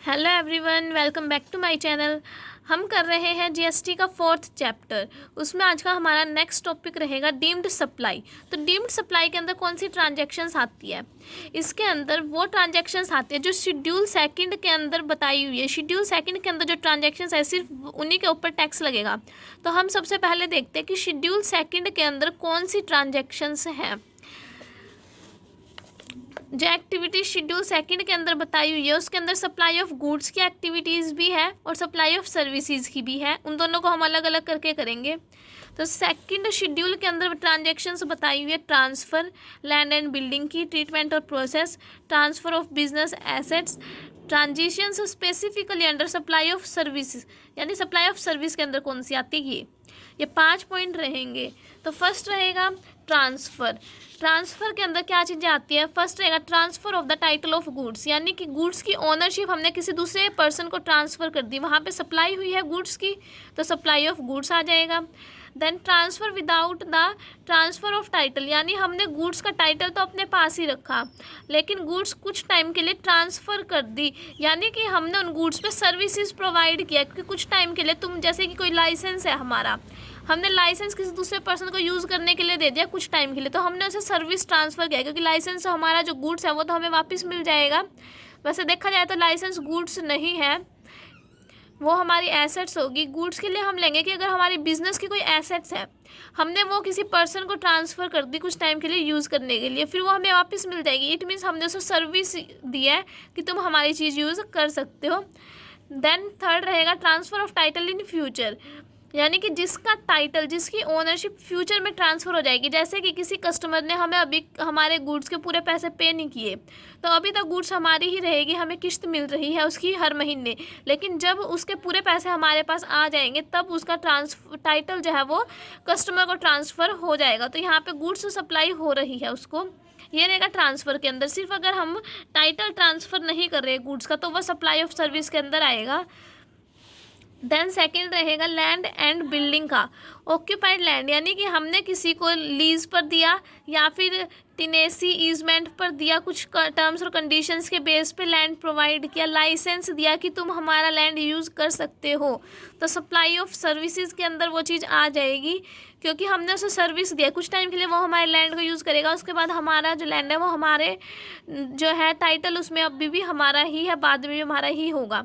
Hello everyone, welcome back to my channel. हम कर रहे हैं जीएसटी का 4th चैप्टर। उसमें आज का हमारा नेक्स्ट टॉपिक रहेगा डीम्ड सप्लाई। तो डीम्ड सप्लाई के अंदर कौन सी ट्रांजैक्शंस आती है? इसके अंदर वो ट्रांजैक्शंस आती है जो शेड्यूल सेकंड के अंदर बताई हुई है। शेड्यूल सेकंड के अंदर जो ट्रांजैक्शंस है सिर्फ उन्हीं के ऊपर टैक्स लगेगा। तो हम सबसे पहले देखते हैं कि शेड्यूल सेकंड के अंदर कौन सी ट्रांजैक्शंस हैं। जो एक्टिविटी शेड्यूल सेकंड के अंदर बताई हुई है उसके अंदर सप्लाई ऑफ गुड्स की एक्टिविटीज़ भी है और सप्लाई ऑफ सर्विसेज की भी है। उन दोनों को हम अलग अलग करके करेंगे। तो सेकंड शेड्यूल के अंदर ट्रांजैक्शंस बताई हुई है ट्रांसफ़र, लैंड एंड बिल्डिंग की, ट्रीटमेंट और process, transfer of business assets, transitions specifically under supply of service. यानी सप्लाई ऑफ सर्विस के अंदर कौन सी आती है ये 5 पॉइंट रहेंगे। तो फर्स्ट रहेगा ट्रांसफ़र। ट्रांसफ़र के अंदर क्या चीज़ें आती है? फर्स्ट रहेगा transfer of the title of goods, यानी कि गुड्स की ओनरशिप हमने किसी दूसरे पर्सन को ट्रांसफ़र कर दी। वहाँ पे सप्लाई हुई है गुड्स की तो सप्लाई ऑफ गुड्स आ जाएगा। Then transfer without the transfer of title, यानी हमने गुड्स का टाइटल तो अपने पास ही रखा लेकिन गुड्स कुछ टाइम के लिए ट्रांसफ़र कर दी, यानी कि हमने उन गुड्स पे सर्विसेज प्रोवाइड किया। क्योंकि कुछ टाइम के लिए तुम जैसे कि कोई लाइसेंस है हमारा, हमने लाइसेंस किसी दूसरे पर्सन को यूज़ करने के लिए दे दिया कुछ टाइम के लिए, तो हमने उसे सर्विस ट्रांसफ़र किया। क्योंकि लाइसेंस से हमारा जो गुड्स है वो तो हमें वापस मिल जाएगा। वैसे देखा जाए तो लाइसेंस गुड्स नहीं है, वो हमारी एसेट्स होगी। गुड्स के लिए हम लेंगे कि अगर हमारी बिजनेस की कोई एसेट्स है, हमने वो किसी पर्सन को ट्रांसफ़र कर दी कुछ टाइम के लिए यूज़ करने के लिए, फिर वो हमें वापस मिल जाएगी। इट मीन्स हमने उसे सर्विस दी है कि तुम हमारी चीज़ यूज़ कर सकते हो। देन थर्ड रहेगा transfer of title in future, यानी कि जिसका टाइटल, जिसकी ओनरशिप फ्यूचर में ट्रांसफ़र हो जाएगी। जैसे कि किसी कस्टमर ने हमें अभी हमारे गुड्स के पूरे पैसे पे नहीं किए तो अभी तक गुड्स हमारी ही रहेगी, हमें किस्त मिल रही है उसकी हर महीने। लेकिन जब उसके पूरे पैसे हमारे पास आ जाएंगे तब उसका टाइटल जो है वो कस्टमर को ट्रांसफ़र हो जाएगा। तो यहाँ पर गुड्स सप्लाई हो रही है उसको, ये रहेगा ट्रांसफ़र के अंदर। सिर्फ अगर हम टाइटल ट्रांसफ़र नहीं कर रहे गुड्स का तो वह सप्लाई ऑफ सर्विस के अंदर आएगा। देन सेकंड रहेगा लैंड एंड बिल्डिंग का। ऑक्यूपाइड लैंड, यानी कि हमने किसी को लीज पर दिया या फिर टिनेसी ईजमेंट पर दिया, कुछ टर्म्स और कंडीशंस के बेस पे लैंड प्रोवाइड किया, लाइसेंस दिया कि तुम हमारा लैंड यूज़ कर सकते हो, तो सप्लाई ऑफ सर्विसेज के अंदर वो चीज़ आ जाएगी। क्योंकि हमने उसे सर्विस दिया कुछ टाइम के लिए, वो हमारे लैंड को यूज़ करेगा। उसके बाद हमारा जो लैंड है वो हमारे जो है टाइटल उसमें अभी भी हमारा ही है, बाद में भी हमारा ही होगा।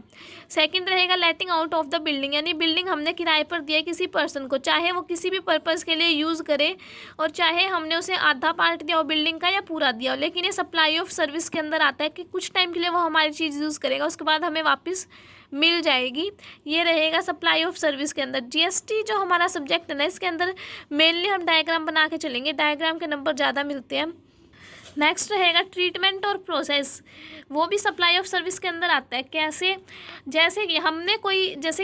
सेकंड रहेगा लेटिंग आउट ऑफ द बिल्डिंग, यानी बिल्डिंग हमने किराए पर दिया किसी पर्सन को, चाहे वो किसी भी पर्पज़ के लिए यूज़ करे और चाहे हमने उसे आधा पार्ट दिया हो बिल्डिंग का या पूरा दिया हो, लेकिन ये सप्लाई ऑफ सर्विस के अंदर आता है कि कुछ टाइम के लिए वो हमारी चीज़ यूज़ करेगा, उसके बाद हमें वापस मिल जाएगी। ये रहेगा सप्लाई ऑफ सर्विस के अंदर। जीएसटी जो हमारा सब्जेक्ट है ना, इसके अंदर मेनली हम डायग्राम बना के चलेंगे, डायग्राम के नंबर ज़्यादा मिलते हैं। नेक्स्ट रहेगा ट्रीटमेंट और प्रोसेस, वो भी सप्लाई ऑफ सर्विस के अंदर आता है। कैसे? जैसे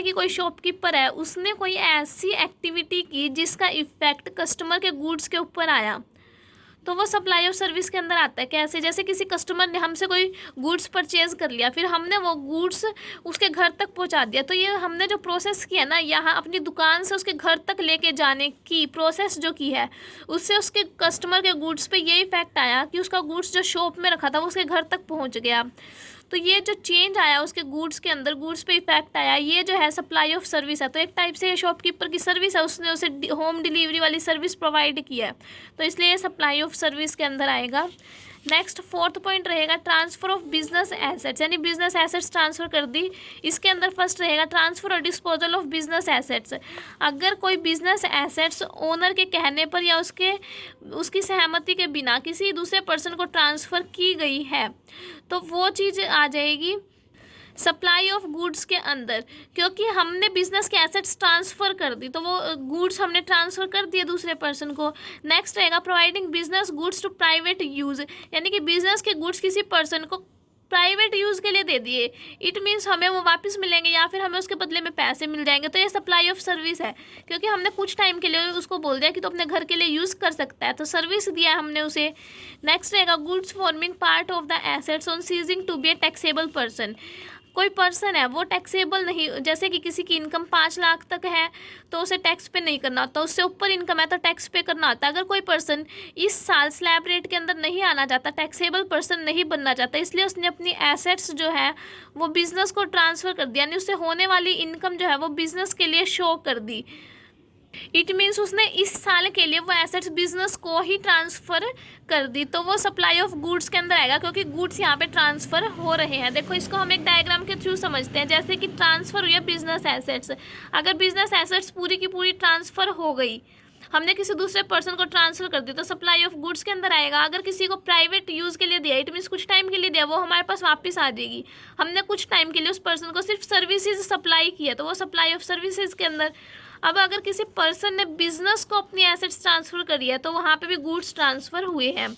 कि कोई शॉपकीपर है, उसने कोई ऐसी एक्टिविटी की जिसका इफ़ेक्ट कस्टमर के गुड्स के ऊपर आया, तो वो सप्लाई ऑफ सर्विस के अंदर आता है। कैसे? जैसे किसी कस्टमर ने हमसे कोई गुड्स परचेज कर लिया, फिर हमने वो गुड्स उसके घर तक पहुंचा दिया, तो ये हमने जो प्रोसेस किया ना यहाँ अपनी दुकान से उसके घर तक लेके जाने की प्रोसेस जो की है, उससे उसके कस्टमर के गुड्स पे ये इफेक्ट आया कि उसका गुड्स जो शॉप में रखा था वो उसके घर तक पहुँच गया। तो ये जो चेंज आया उसके गुड्स के अंदर, गुड्स पे इफेक्ट आया, ये जो है सप्लाई ऑफ सर्विस है। तो एक टाइप से ये शॉपकीपर की सर्विस है, उसने उसे होम डिलीवरी वाली सर्विस प्रोवाइड की है, तो इसलिए ये सप्लाई ऑफ सर्विस के अंदर आएगा। नेक्स्ट फोर्थ पॉइंट रहेगा ट्रांसफ़र ऑफ बिजनेस एसेट्स, यानी बिजनेस एसेट्स ट्रांसफ़र कर दी। इसके अंदर फर्स्ट रहेगा ट्रांसफ़र और डिस्पोजल ऑफ बिजनेस एसेट्स। अगर कोई बिजनेस एसेट्स ओनर के कहने पर या उसकी सहमति के बिना किसी दूसरे पर्सन को ट्रांसफ़र की गई है तो वो चीज़ आ जाएगी सप्लाई ऑफ गुड्स के अंदर। क्योंकि हमने बिजनेस के एसेट्स ट्रांसफ़र कर दी तो वो गुड्स हमने ट्रांसफ़र कर दिए दूसरे पर्सन को। नेक्स्ट रहेगा providing business goods to private use, यानी कि बिजनेस के गुड्स किसी पर्सन को प्राइवेट यूज़ के लिए दे दिए। इट मीन्स हमें वो वापस मिलेंगे या फिर हमें उसके बदले में पैसे मिल जाएंगे, तो ये सप्लाई ऑफ सर्विस है। क्योंकि हमने कुछ टाइम के लिए उसको बोल दिया कि तो अपने घर के लिए यूज़ कर सकता है, तो सर्विस दिया है हमने उसे। नेक्स्ट रहेगा goods forming part of the assets on ceasing to be a taxable person. कोई पर्सन है वो टैक्सेबल नहीं, जैसे कि किसी की इनकम 5 लाख तक है तो उसे टैक्स पे नहीं करना होता, उससे ऊपर इनकम है तो टैक्स पे करना होता है। अगर कोई पर्सन इस साल स्लैब रेट के अंदर नहीं आना चाहता, टैक्सेबल पर्सन नहीं बनना चाहता, इसलिए उसने अपनी एसेट्स जो है वो बिज़नेस को ट्रांसफ़र कर दी, यानी उससे होने वाली इनकम जो है वो बिज़नेस के लिए शो कर दी। इट मीन्स उसने इस साल के लिए वो एसेट्स बिजनेस को ही ट्रांसफ़र कर दी, तो वो सप्लाई ऑफ गुड्स के अंदर आएगा, क्योंकि गुड्स यहाँ पे ट्रांसफ़र हो रहे हैं। देखो इसको हम एक डायग्राम के थ्रू समझते हैं, जैसे कि ट्रांसफ़र हुई है बिजनेस एसेट्स। अगर बिजनेस एसेट्स पूरी की पूरी ट्रांसफ़र हो गई, हमने किसी दूसरे पर्सन को ट्रांसफ़र कर दी, तो सप्लाई ऑफ गुड्स के अंदर आएगा। अगर किसी को प्राइवेट यूज़ के लिए दिया, इट मीन्स कुछ टाइम के लिए दिया, वो हमारे पास वापस आ जाएगी। हमने कुछ टाइम के लिए उस पर्सन को सिर्फ सर्विसेज सप्लाई किया, तो वो सप्लाई ऑफ सर्विसेज के अंदर। अब अगर किसी पर्सन ने बिजनेस को अपनी एसेट्स ट्रांसफ़र करी है, तो वहाँ पे भी गुड्स ट्रांसफ़र हुए हैं।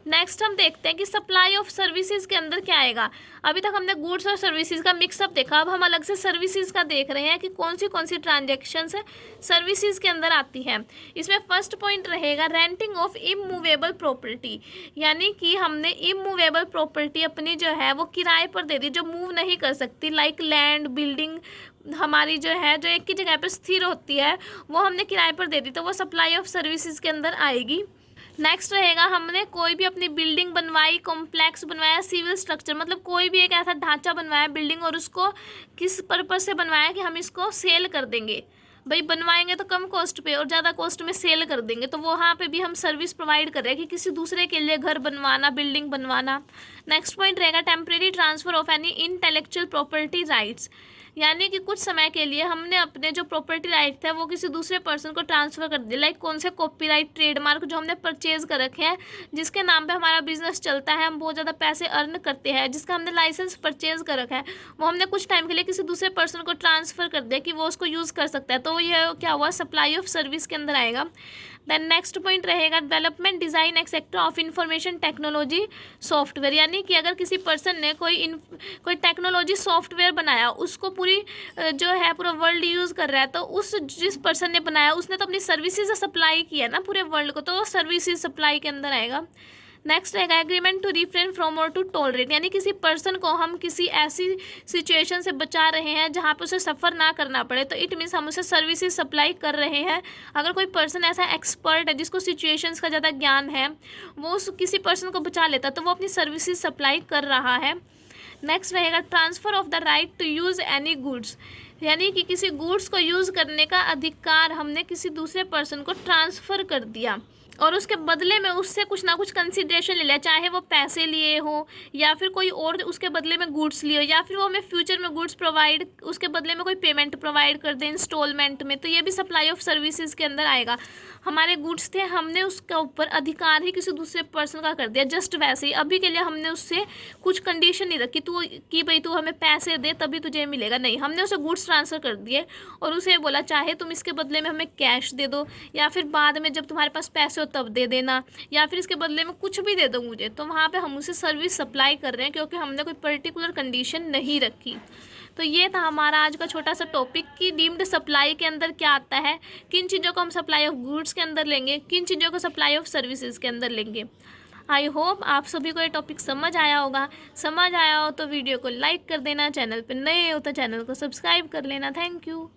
नेक्स्ट हम देखते हैं कि सप्लाई ऑफ सर्विसेज के अंदर क्या आएगा। अभी तक हमने गुड्स और सर्विसेज का मिक्सअप देखा, अब हम अलग से सर्विसेज का देख रहे हैं कि कौन सी ट्रांजेक्शन्स है सर्विसेज के अंदर आती हैं। इसमें फर्स्ट पॉइंट रहेगा रेंटिंग ऑफ इमूवेबल प्रॉपर्टी, यानी कि हमने इमूवेबल प्रॉपर्टी अपनी जो है वो किराए पर दे दी, जो मूव नहीं कर सकती, लाइक लैंड, बिल्डिंग हमारी जो है जो एक ही जगह पर स्थिर होती है, वो हमने किराए पर दे दी, तो वो सप्लाई ऑफ सर्विसेज के अंदर आएगी। नेक्स्ट रहेगा हमने कोई भी अपनी बिल्डिंग बनवाई, कॉम्प्लेक्स बनवाया, सिविल स्ट्रक्चर मतलब कोई भी एक ऐसा ढांचा बनवाया बिल्डिंग, और उसको किस पर्पज़ से बनवाया कि हम इसको सेल कर देंगे। भाई बनवाएंगे तो कम कॉस्ट पे और ज़्यादा कॉस्ट में सेल कर देंगे, तो वहाँ पे भी हम सर्विस प्रोवाइड कर रहे हैं कि किसी दूसरे के लिए घर बनवाना, बिल्डिंग बनवाना। नेक्स्ट पॉइंट रहेगा temporary transfer of any intellectual property rights, यानी कि कुछ समय के लिए हमने अपने जो प्रॉपर्टी राइट थे वो किसी दूसरे पर्सन को ट्रांसफ़र कर दिया। लाइक कौन से कॉपीराइट, ट्रेडमार्क जो हमने परचेज कर रखे हैं, जिसके नाम पे हमारा बिजनेस चलता है, हम बहुत ज़्यादा पैसे अर्न करते हैं, जिसका हमने लाइसेंस परचेज कर रखा है, वो हमने कुछ टाइम के लिए किसी दूसरे पर्सन को ट्रांसफ़र कर दिया कि वो उसको यूज़ कर सकता है, तो ये क्या हुआ, सप्लाई ऑफ सर्विस के अंदर आएगा। देन नेक्स्ट पॉइंट रहेगा development, design etcetera of information technology software, यानी कि अगर किसी पर्सन ने कोई टेक्नोलॉजी सॉफ्टवेयर बनाया, उसको पूरी जो है पूरा वर्ल्ड यूज़ कर रहा है, तो उस जिस पर्सन ने बनाया उसने तो अपनी सर्विसेज सप्लाई किया ना पूरे वर्ल्ड को, तो सर्विसेज सप्लाई के अंदर आएगा। नेक्स्ट रहेगा एग्रीमेंट टू रिफ्रेन फ्रॉम और टू टॉलरेट, यानी किसी पर्सन को हम किसी ऐसी सिचुएशन से बचा रहे हैं जहाँ पे उसे सफ़र ना करना पड़े, तो इट मीन्स हम उसे सर्विसेज सप्लाई कर रहे हैं। अगर कोई पर्सन ऐसा एक्सपर्ट है जिसको सिचुएशंस का ज़्यादा ज्ञान है, वो उस किसी पर्सन को बचा लेता, तो वो अपनी सर्विसेज सप्लाई कर रहा है। नेक्स्ट रहेगा transfer of the right to use any goods, यानी कि किसी गुड्स को यूज़ करने का अधिकार हमने किसी दूसरे पर्सन को ट्रांसफ़र कर दिया, और उसके बदले में उससे कुछ ना कुछ कंसिडरेशन ले लिया, चाहे वो पैसे लिए हो या फिर कोई और उसके बदले में गुड्स लिए हो, या फिर वो हमें फ्यूचर में गुड्स प्रोवाइड उसके बदले में कोई पेमेंट प्रोवाइड कर दे इंस्टॉलमेंट में, तो ये भी सप्लाई ऑफ सर्विसेज के अंदर आएगा। हमारे गुड्स थे, हमने उसके ऊपर अधिकार ही किसी दूसरे पर्सन का कर दिया, जस्ट वैसे ही अभी के लिए हमने उससे कुछ कंडीशन नहीं रखी तू कि भाई तू हमें पैसे दे तभी तुझे मिलेगा, नहीं, हमने उसे गुड्स ट्रांसफ़र कर दिए और उसे बोला चाहे तुम इसके बदले में हमें कैश दे दो, या फिर बाद में जब तुम्हारे पास पैसे हो तब दे देना, या फिर इसके बदले में कुछ भी दे दो मुझे, तो वहाँ पे हम उसे सर्विस सप्लाई कर रहे हैं, क्योंकि हमने कोई पर्टिकुलर कंडीशन नहीं रखी। तो ये था हमारा आज का छोटा सा टॉपिक कि डीम्ड सप्लाई के अंदर क्या आता है, किन चीज़ों को हम सप्लाई ऑफ गुड्स के अंदर लेंगे, किन चीज़ों को सप्लाई ऑफ सर्विसेज के अंदर लेंगे। आई होप आप सभी को ये टॉपिक समझ आया होगा। समझ आया हो तो वीडियो को लाइक कर देना, चैनल पर नए हो तो चैनल को सब्सक्राइब कर लेना। Thank you.